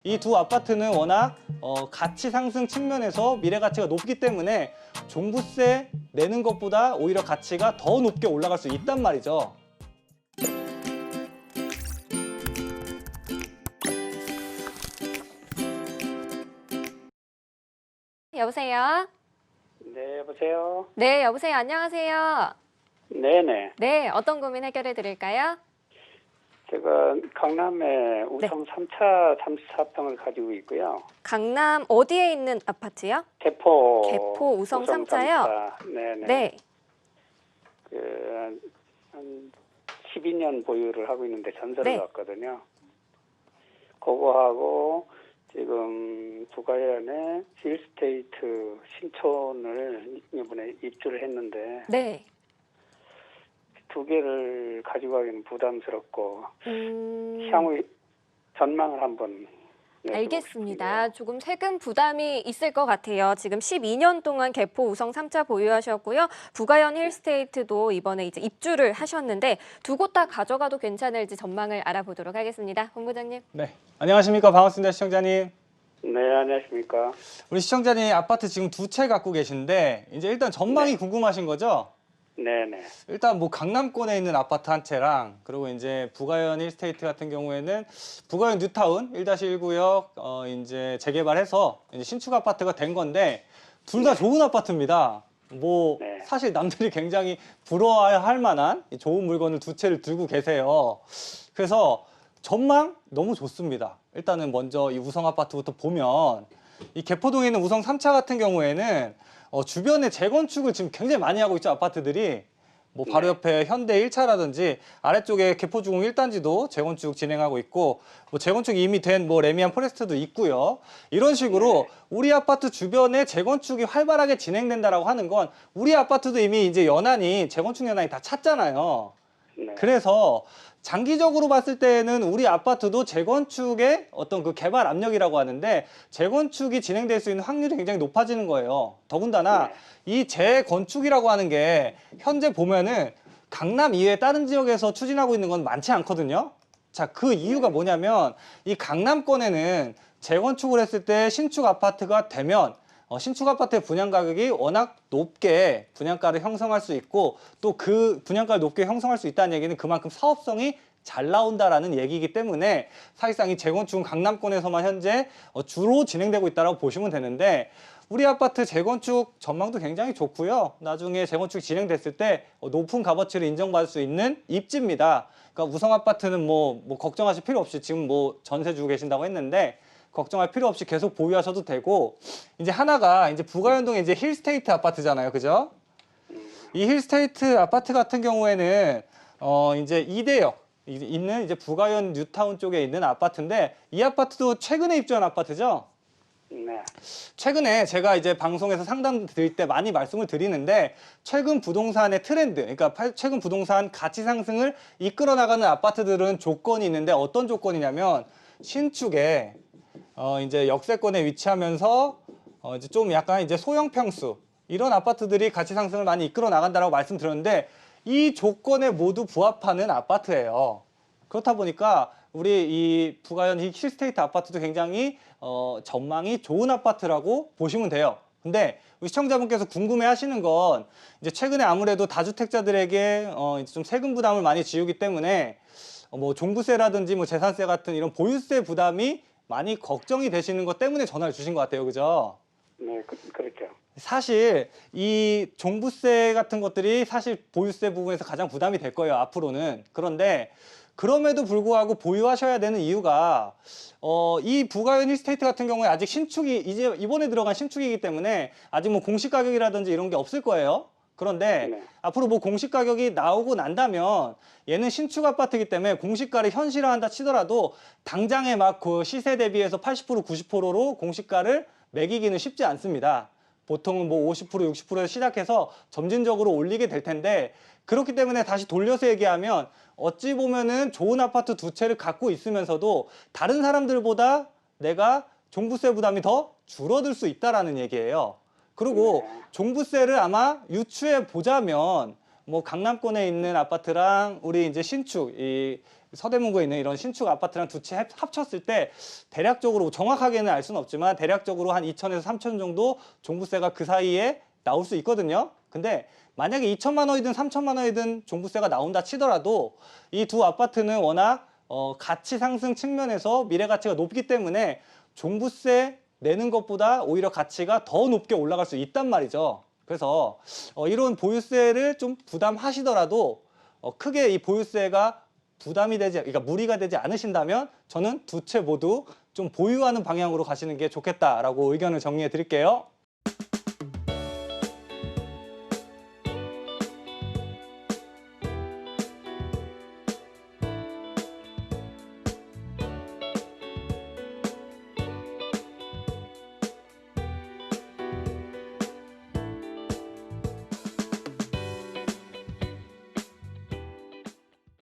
이 두 아파트는 워낙 가치 상승 측면에서 미래 가치가 높기 때문에 종부세 내는 것보다 오히려 가치가 더 높게 올라갈 수 있단 말이죠. 여보세요? 네, 여보세요? 네, 여보세요. 안녕하세요. 네네. 네, 어떤 고민 해결해 드릴까요? 제가 강남에 우성 3차 34평을 가지고 있고요. 강남 어디에 있는 아파트요? 개포 우성 3차요? 네네. 네. 한 12년 보유를 하고 있는데 전세를 네. 갔거든요. 그거하고 지금 부가연에 힐스테이트 신촌을 이번에 입주를 했는데 네. 두 개를 가지고 가기는 부담스럽고 음, 향후 전망을 한번 알겠습니다. 조금 세금 부담이 있을 것 같아요. 지금 12년 동안 개포 우성 3차 보유하셨고요. 부가연 힐스테이트도 이번에 이제 입주를 하셨는데 두 곳 다 가져가도 괜찮을지 전망을 알아보도록 하겠습니다. 본부장님. 네, 안녕하십니까. 반갑습니다, 시청자님. 네, 안녕하십니까. 우리 시청자님 아파트 지금 두 채 갖고 계신데 이제 일단 전망이 궁금하신 거죠? 네네. 일단 뭐 강남권에 있는 아파트 한 채랑 그리고 이제 부가연 힐스테이트 같은 경우에는 부가연 뉴타운 1-1구역 이제 재개발해서 이제 신축 아파트가 된 건데 둘 다 좋은 아파트입니다. 뭐 네. 사실 남들이 굉장히 부러워할 만한 좋은 물건을 두 채를 들고 계세요. 그래서 전망 너무 좋습니다. 일단은 먼저 이 우성 아파트부터 보면 이 개포동에 있는 우성 3차 같은 경우에는 주변에 재건축을 지금 굉장히 많이 하고 있죠, 아파트들이. 뭐 바로 옆에 현대 1차라든지 아래쪽에 개포주공 1단지도 재건축 진행하고 있고 뭐 재건축이 이미 된 뭐 레미안 포레스트도 있고요. 이런 식으로 우리 아파트 주변에 재건축이 활발하게 진행된다라고 하는 건 우리 아파트도 이미 이제 연한이 재건축 연한이 다 찼잖아요. 네. 그래서 장기적으로 봤을 때는 우리 아파트도 재건축의 어떤 그 개발 압력이라고 하는데 재건축이 진행될 수 있는 확률이 굉장히 높아지는 거예요. 더군다나 이 재건축이라고 하는 게 현재 보면은 강남 이외에 다른 지역에서 추진하고 있는 건 많지 않거든요. 자, 그 이유가 뭐냐면 이 강남권에는 재건축을 했을 때 신축 아파트가 되면 신축 아파트의 분양 가격이 워낙 높게 분양가를 형성할 수 있고 또 그 분양가를 높게 형성할 수 있다는 얘기는 그만큼 사업성이 잘 나온다라는 얘기이기 때문에 사실상 이 재건축은 강남권에서만 현재 주로 진행되고 있다고 보시면 되는데 우리 아파트 재건축 전망도 굉장히 좋고요. 나중에 재건축이 진행됐을 때 높은 값어치를 인정받을 수 있는 입지입니다. 그러니까 우성 아파트는 뭐 걱정하실 필요 없이 지금 뭐 전세 주고 계신다고 했는데 걱정할 필요 없이 계속 보유하셔도 되고 이제 하나가 이제 부가연동에 이제 힐스테이트 아파트잖아요, 그죠? 이 힐스테이트 아파트 같은 경우에는 이제 이대역 있는 이제 부가연 뉴타운 쪽에 있는 아파트인데 이 아파트도 최근에 입주한 아파트죠. 네. 최근에 제가 이제 방송에서 상담 드릴 때 많이 말씀을 드리는데 최근 부동산의 트렌드, 그러니까 최근 부동산 가치 상승을 이끌어 나가는 아파트들은 조건이 있는데 어떤 조건이냐면 신축에 이제 역세권에 위치하면서 이제 좀 약간 이제 소형 평수 이런 아파트들이 가치 상승을 많이 이끌어 나간다라고 말씀드렸는데 이 조건에 모두 부합하는 아파트예요. 그렇다 보니까 우리 이 부가연 힐스테이트 아파트도 굉장히 전망이 좋은 아파트라고 보시면 돼요. 근데 우리 시청자분께서 궁금해 하시는 건 이제 최근에 아무래도 다주택자들에게 이제 좀 세금 부담을 많이 지우기 때문에 뭐 종부세라든지 뭐 재산세 같은 이런 보유세 부담이 많이 걱정이 되시는 것 때문에 전화를 주신 것 같아요. 그죠? 네, 그렇죠. 사실 이 종부세 같은 것들이 사실 보유세 부분에서 가장 부담이 될 거예요. 앞으로는. 그런데 그럼에도 불구하고 보유하셔야 되는 이유가 이 부가연 힐스테이트 같은 경우에 아직 신축이 이제 이번에 들어간 신축이기 때문에 아직 뭐 공시 가격이라든지 이런 게 없을 거예요. 그런데 앞으로 뭐 공시 가격이 나오고 난다면 얘는 신축 아파트이기 때문에 공시가를 현실화한다 치더라도 당장에 막 그 시세 대비해서 80% 90%로 공시가를 매기기는 쉽지 않습니다. 보통은 뭐 50% 60%에서 시작해서 점진적으로 올리게 될 텐데 그렇기 때문에 다시 돌려서 얘기하면 어찌 보면은 좋은 아파트 두 채를 갖고 있으면서도 다른 사람들보다 내가 종부세 부담이 더 줄어들 수 있다라는 얘기예요. 그리고 종부세를 아마 유추해 보자면 뭐 강남권에 있는 아파트랑 우리 이제 신축 이 서대문구에 있는 이런 신축 아파트랑 두 채 합쳤을 때 대략적으로 정확하게는 알 수는 없지만 대략적으로 한 2천에서 3천 정도 종부세가 그 사이에 나올 수 있거든요. 근데 만약에 2천만 원이든 3천만 원이든 종부세가 나온다 치더라도 이 두 아파트는 워낙 가치 상승 측면에서 미래 가치가 높기 때문에 종부세 내는 것보다 오히려 가치가 더 높게 올라갈 수 있단 말이죠. 그래서 이런 보유세를 좀 부담하시더라도 크게 이 보유세가 부담이 되지, 그러니까 무리가 되지 않으신다면 저는 두 채 모두 좀 보유하는 방향으로 가시는 게 좋겠다라고 의견을 정리해 드릴게요.